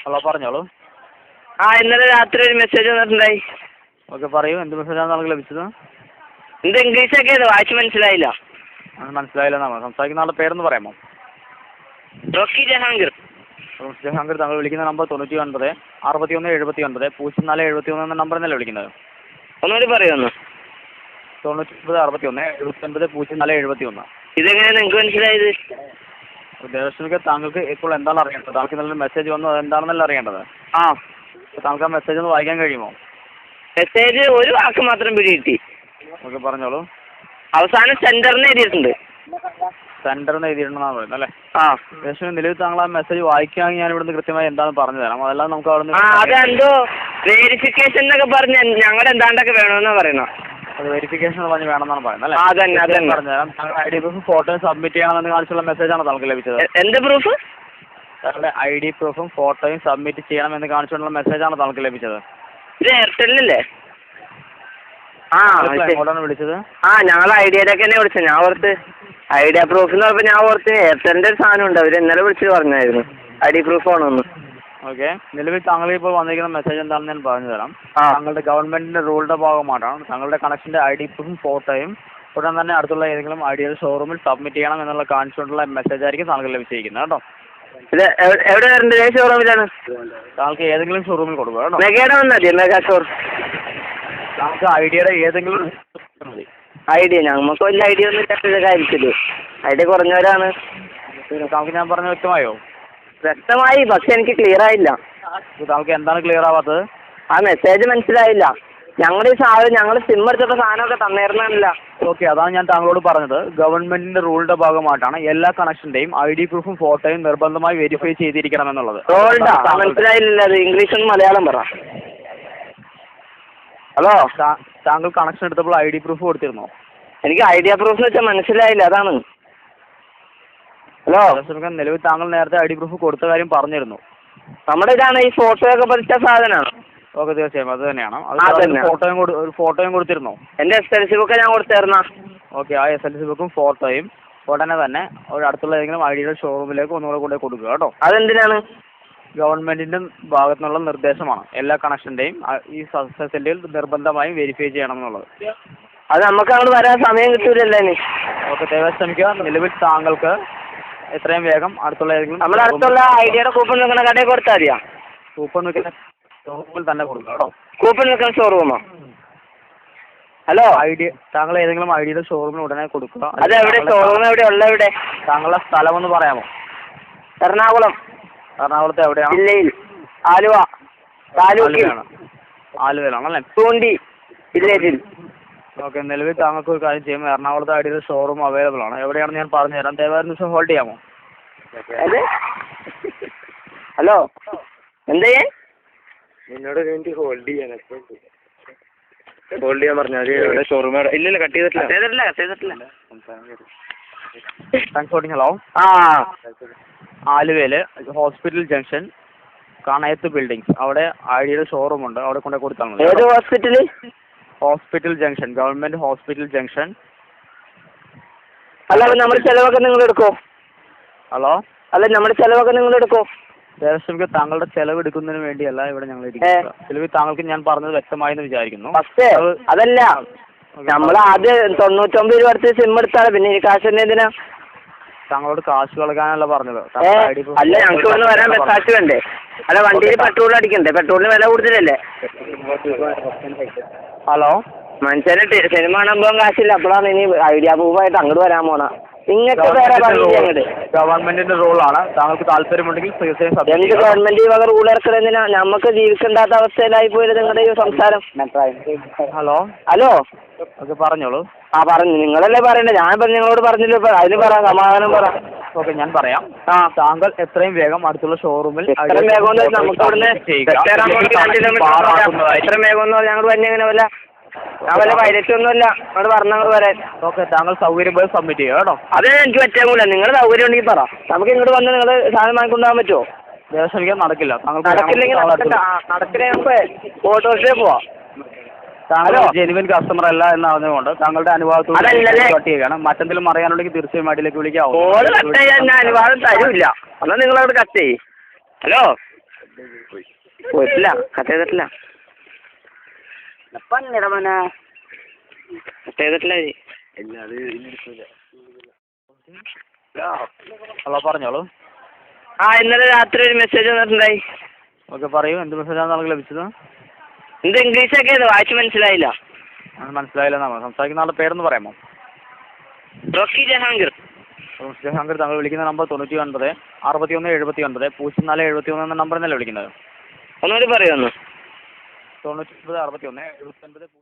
Hello പറഞ്ഞോളൂ. ഇന്നലെ രാത്രി ഒരു മെസ്സേജ് വന്നിട്ടുണ്ടായി. ഓക്കെ പറയൂ, എന്ത് മെസ്സേജാണ് നമുക്ക് ലഭിച്ചത്? ഇത് ഇംഗ്ലീഷൊക്കെ വായിച്ച് മനസ്സിലായില്ല. മനസ്സിലായില്ല എന്നാണ് സംസാരിക്കുന്ന ആളുടെ പേരൊന്ന് പറയാമോ? റോക്കി ജഹാംഗീർ. ജഹാംഗീർ, താങ്കൾ വിളിക്കുന്ന നമ്പർ 99 61 79 04 71 എന്ന നമ്പർ എന്നല്ലേ വിളിക്കുന്നത്? ഒന്നുകൂടി പറയുമെന്ന്. 99 61 79 04 71. ഇതെങ്ങനെയാണ് നിങ്ങൾക്ക് മനസ്സിലായത്? ദേവസ്വമിക്ക് താങ്കൾക്ക് ഇപ്പോൾ എന്താണ് അറിയേണ്ടത്? താങ്കൾക്ക് നല്ലൊരു മെസ്സേജ് വന്നു, അതെന്താണെന്നല്ല അറിയേണ്ടത്. താങ്കൾക്ക് ആ മെസ്സേജ് ഒന്ന് വായിക്കാൻ കഴിയുമോ? മെസ്സേജ് ഒരു വാക്ക് മാത്രം പിടികിട്ടി. ഓക്കെ പറഞ്ഞോളൂ. അവസാനം സെന്ററിന് എഴുതിയിട്ടുണ്ട്. സെന്ററിന് എഴുതിയിട്ടുണ്ടെന്നാണ് പറയുന്നത് അല്ലേ? ദേവസ്വം നിലവിൽ താങ്കൾ ആ മെസ്സേജ് വായിക്കുകയാണെങ്കിൽ ഞാൻ ഇവിടുന്ന് കൃത്യമായി എന്താണെന്ന് പറഞ്ഞു തരാം. അതെല്ലാം നമുക്ക് അവിടെ അതെന്തോ വെരിഫിക്കേഷൻ എന്നൊക്കെ പറഞ്ഞ് ഞങ്ങൾ എന്താണ്ടൊക്കെ വേണമെന്നാ പറയുന്നത്. അത് വെരിഫിക്കേഷൻ പറഞ്ഞ് വേണമെന്നാണ് പറയുന്നത് അല്ലേ? അതന്നെ പറഞ്ഞുതരാം. താങ്കൾ ID പ്രൂഫും ഫോട്ടോയും സബ്മിറ്റ് ചെയ്യണമെന്ന് കാണിച്ചുള്ള മെസ്സേജാണ് താങ്കൾക്ക് ലഭിച്ചത്. എന്ത് പ്രൂഫ്? താങ്കളുടെ ID പ്രൂഫും ഫോട്ടോയും സബ്മിറ്റ് ചെയ്യണമെന്ന് കാണിച്ചുകൊണ്ടുള്ള മെസ്സേജാണ് താങ്കൾക്ക് ലഭിച്ചത്. ഇത് എയർടെലിനല്ലേ? എങ്ങോട്ടാണ് വിളിച്ചത്? ഞങ്ങൾ ഐഡിയയിലൊക്കെ തന്നെ വിളിച്ചത്. ഞാൻ ഓർത്ത് ഐഡിയ പ്രൂഫ് എന്ന് പറഞ്ഞപ്പോൾ ഞാൻ ഓർത്ത് എയർടെലിന്റെ ഒരു സാധനം ഉണ്ട്, അവർ ഇന്നലെ വിളിച്ചിട്ട് പറഞ്ഞായിരുന്നു ID പ്രൂഫ് ആണോന്ന്. ഓക്കെ, നിലവിൽ താങ്കൾ ഇപ്പോൾ വന്നിരിക്കുന്ന മെസ്സേജ് എന്താണെന്ന് ഞാൻ പറഞ്ഞു തരാം. താങ്കളുടെ ഗവൺമെന്റിന്റെ റൂളിന്റെ ഭാഗമായിട്ടാണ് താങ്കളുടെ കണക്ഷന്റെ ID പ്രൂഫും ഫോട്ടോയും ഉടൻ തന്നെ അടുത്തുള്ള ഏതെങ്കിലും ഐഡിയൽ ഷോറൂമിൽ സബ്മിറ്റ് ചെയ്യണം എന്നുള്ള കാണിച്ചുകൊണ്ടുള്ള മെസ്സേജ് ആയിരിക്കും താങ്കൾ ലഭിച്ചിരിക്കുന്നത് കേട്ടോ. ഇത് എവിടെ വരേണ്ടത്? ഏത് ഷോറൂമിലാണ്? താങ്കൾക്ക് ഏതെങ്കിലും ഷോറൂമിൽ കൊടുക്കുക കേട്ടോ. മെഗയുടെ വന്നാൽ മെഗാ ഷോർ. നമുക്ക് ഐഡിയയുടെ ഏതെങ്കിലും മതി. ഐഡിയ നമുക്ക് വലിയ ഐഡിയ ഒന്നും ഇല്ലാത്തതായിരിക്കില്ല, ഐഡിയ കുറഞ്ഞവരാണ്. താങ്കൾക്ക് ഞാൻ പറഞ്ഞ വ്യക്തമായോ? വ്യക്തമായി, പക്ഷെ എനിക്ക് ക്ലിയർ ആയില്ല. താങ്കൾക്ക് എന്താണ് ക്ലിയർ ആവാത്തത്? ആ മെസ്സേജ് മനസ്സിലായില്ല. ഞങ്ങൾ ഈ സാധനം ഞങ്ങൾ സിം എടുത്തിട്ട് സാധനമൊക്കെ തന്നേർന്നല്ല. ഓക്കെ, അതാണ് ഞാൻ താങ്കളോട് പറഞ്ഞത്. ഗവൺമെന്റിന്റെ റൂളിന്റെ ഭാഗമായിട്ടാണ് എല്ലാ കണക്ഷന്റെയും ID പ്രൂഫും ഫോട്ടോയും നിർബന്ധമായി വെരിഫൈ ചെയ്തിരിക്കണം എന്നുള്ളത്. മനസ്സിലായില്ല, അത് ഇംഗ്ലീഷും മലയാളം പറ. ഹലോ, താങ്കൾ കണക്ഷൻ എടുത്തപ്പോൾ ID പ്രൂഫ് കൊടുത്തിരുന്നോ? എനിക്ക് ഐഡിയ പ്രൂഫ് എന്ന് വെച്ചാൽ മനസ്സിലായില്ല, അതാണ്. ഹലോ, നിലവിൽ താങ്കൾ നേരത്തെ ID പ്രൂഫ് കൊടുത്ത കാര്യം പറഞ്ഞിരുന്നു. നമ്മുടെ ഇതാണ് ഈ ഫോട്ടോ ഒക്കെ പറിച്ച സാധനമാണ്. ഓക്കെ, തീർച്ചയായും അത് തന്നെയാണ്. ഫോട്ടോയും കൊടുത്തിരുന്നോ? എന്റെ SLC ബുക്ക് ഞാൻ കൊടുത്തായിരുന്ന. ഓക്കെ, ആ SLC ബുക്കും ഫോട്ടോയും ഉടനെ തന്നെ ഒരു അടുത്തുള്ള ഏതെങ്കിലും ഐഡിയുടെ ഷോറൂമിലേക്ക് ഒന്നുകൂടെ കൊണ്ടേ കൊടുക്കുക കേട്ടോ. അതെന്തിനാണ്? ഗവൺമെന്റിന്റെ ഭാഗത്തു നിന്നുള്ള നിർദ്ദേശമാണ്. എല്ലാ കണക്ഷന്റെയും ഈ ഫെസിലിറ്റിയിൽ നിർബന്ധമായും വെരിഫൈ ചെയ്യണം എന്നുള്ളത്. അത് നമുക്ക് അങ്ങോട്ട് വരാൻ സമയം കിട്ടൂലല്ലോ ഇനി. ഓക്കെ, ദയവായി ശ്രമിക്കുക. നിലവിൽ താങ്കൾക്ക് എത്രയും വേഗം അടുത്തുള്ള ഏതെങ്കിലും നമ്മുടെ അടുത്തുള്ള ഐഡിയയുടെ കൂപ്പൺ നിൽക്കുന്ന കടയിൽ കൊടുത്താൽ മതിയാ? കൂപ്പൺ നിൽക്കുന്ന ഷോറൂമിൽ തന്നെ കൊടുക്കുക കേട്ടോ. കൂപ്പൺ നിൽക്കുന്ന ഷോറൂമോ? ഹലോ, താങ്കൾ ഏതെങ്കിലും ഐഡിയയുടെ ഷോറൂമിൽ ഉടനെ കൊടുക്കുക. അത് എവിടെ ഷോറൂം? എവിടെ ഉള്ള? എവിടെ? താങ്കളുടെ സ്ഥലം ഒന്ന് പറയാമോ? എറണാകുളം. എറണാകുളത്ത് എവിടെയാണ്? ജില്ലയിൽ ആലുവ താലൂക്കിലാണ്. ആലുവയിലാണല്ലേ? തൂണ്ടി വില്ലേജിൽ. ഓക്കെ, നിലവിൽ താങ്കൾക്ക് ഒരു കാര്യം ചെയ്യുമ്പോൾ എറണാകുളത്ത് ഐഡിയയുടെ ഷോറൂം അവൈലബിൾ ആണ്. എവിടെയാണെന്ന് ഞാൻ പറഞ്ഞു തരാം. ദയവായി നിമിഷം ഹോൾഡ് ചെയ്യാമോ? ഹലോ, എന്താ നിന്നോട് ഹോൾഡ് ചെയ്യാൻ പറഞ്ഞാൽ ഷോറൂം ഇല്ലല്ലോ, കട്ട് ചെയ്തിട്ടില്ല. Thanks for hello. ആലുവയില് ഹോസ്പിറ്റൽ ജംഗ്ഷൻ കണയത്ത് ബിൽഡിംഗ്സ്, അവിടെ ഐഡിയയുടെ ഷോറൂം ഉണ്ട്. അവിടെ കൊണ്ടു കൊടുത്താൽ മതി. ഏത് hospital? Hospital junction, government hospital junction. അല്ല, നമ്മുടെ ചെലവൊക്കെ നിങ്ങൾ എടുക്കോ? ഹലോ, അല്ല, നമ്മുടെ ചെലവൊക്കെ നിങ്ങൾ എടുക്കോ? ദേവസ്വമിക്ക് താങ്കളുടെ ചെലവ് എടുക്കുന്നതിന് വേണ്ടിയല്ല ഇവിടെ ഞങ്ങൾ ഇരിക്കുന്നത്. ചെലവ് താങ്കൾക്ക് ഞാൻ പറഞ്ഞത് വ്യക്തമായെന്ന് വിചാരിക്കുന്നു. പക്ഷേ അതല്ല, നമ്മൾ ആദ്യം 99 രൂപ അടുത്ത് സിം എടുത്താൽ പിന്നെ ഈ കാശ് തന്നെ എന്തിനാ? താങ്കളോട് കാശ് കളയാനല്ല പറഞ്ഞത്. അല്ല, ഞങ്ങൾക്ക് ഇവിടെ വരാൻ കാശ് വേണ്ടേ? അല്ല, വണ്ടിയിൽ പെട്രോൾ അടിക്കണ്ടേ? പെട്രോളിന് വില കൂടുതലല്ലേ? ഹലോ, മനുഷ്യനെ സിനിമ കാണാൻ പോകാൻ കാശില്ല, അപ്പോഴാണ് ഇനി ഐഡിയ പ്രൂഫായിട്ട് അങ്ങോട്ട് വരാൻ പോണ. നിങ്ങൾക്ക് വേറെ അങ്ങോട്ട് ഗവൺമെന്റിന്റെ റൂളാണ്. താങ്കൾക്ക് താല്പര്യമുണ്ടെങ്കിൽ എന്ത് ഗവൺമെന്റ് ഈ വക റൂൾ ഇറക്കുന്നതിനാ? നമുക്ക് ജീവിക്കേണ്ടാത്ത അവസ്ഥയിലായി പോയത് നിങ്ങളുടെ ഈ സംസാരം. ഹലോ ഹലോ, ഓക്കെ പറഞ്ഞോളൂ. പറഞ്ഞു, നിങ്ങളല്ലേ പറയണ്ടേ? ഞാൻ നിങ്ങളോട് പറഞ്ഞില്ല. ഇപ്പൊ അതിന് പറ, സമാധാനം പറ. ഓക്കെ, ഞാൻ പറയാം. താങ്കൾ എത്രയും വേഗം അടുത്തുള്ള ഷോറൂമിൽ എത്രയും വേഗം നമുക്ക് ഇവിടുന്ന് എത്രയും വേഗം ഞങ്ങൾ തന്നെ എങ്ങനെ വല്ല ഞാൻ വല്ല പൈലറ്റ് ഒന്നുമല്ല, അവിടെ പറഞ്ഞങ്ങൾ വരാൻ. ഓക്കെ, താങ്കൾ സൗകര്യം പോലെ സബ്മിറ്റ് ചെയ്യുക കേട്ടോ. അത് എനിക്ക് പറ്റാൻ കൂല. നിങ്ങളുടെ സൗകര്യം ഉണ്ടെങ്കിൽ പറ, നമുക്ക് ഇങ്ങോട്ട് വന്ന് നിങ്ങൾ സാധനം വാങ്ങിക്കൊണ്ടുപോകാൻ പറ്റുമോ? ദേവസ്വമിക്കാൻ നടക്കില്ല. നടക്കില്ലെങ്കിൽ നടക്കില്ല, നമുക്ക് ഓട്ടോറിക്ഷയിൽ പോവാം. താങ്കൾ ജെനുവിൻ കസ്റ്റമർ അല്ല എന്ന് അറിഞ്ഞുകൊണ്ട് താങ്കളുടെ അനുവാദത്തോടെ കട്ട് ചെയ്യുകയാണ്. മറ്റെന്തെങ്കിലും അറിയാനുണ്ടെങ്കിൽ തീർച്ചയായും അടിയിലേക്ക് വിളിക്കാവൂ. കട്ട് ചെയ്യാൻ ഞാൻ അനുവാദം തരൂല്ല. എന്നാൽ നിങ്ങളവിടെ കട്ട് ചെയ്യും. ഹലോ പോയിട്ടില്ല, കട്ട് ചെയ്തിട്ടില്ല. കട്ട് ചെയ്തിട്ടില്ല. ഹലോ പറഞ്ഞോളൂ. ആ ഇന്നലെ രാത്രി ഒരു മെസ്സേജ് വന്നിട്ടുണ്ടായി. ഓക്കെ പറയൂ, എന്ത് മെസ്സേജാണ് നിങ്ങൾക്ക് ലഭിച്ചത്? ഇത് ഇംഗ്ലീഷൊക്കെ ഏത് വായിച്ച് മനസ്സിലായില്ല. മനസ്സിലായില്ല എന്നാണ് സംസാരിക്കുന്ന ആളുടെ പേരൊന്ന് പറയാമോ? റോക്കി ജഹാംഗീർ. ജഹാംഗീർ, താങ്കൾ വിളിക്കുന്ന നമ്പർ 99 61 79 04 71 എന്ന നമ്പറിൽ നിന്നല്ലേ വിളിക്കുന്നത്? ഒന്നുകൂടി പറയുമോ? 99 61 79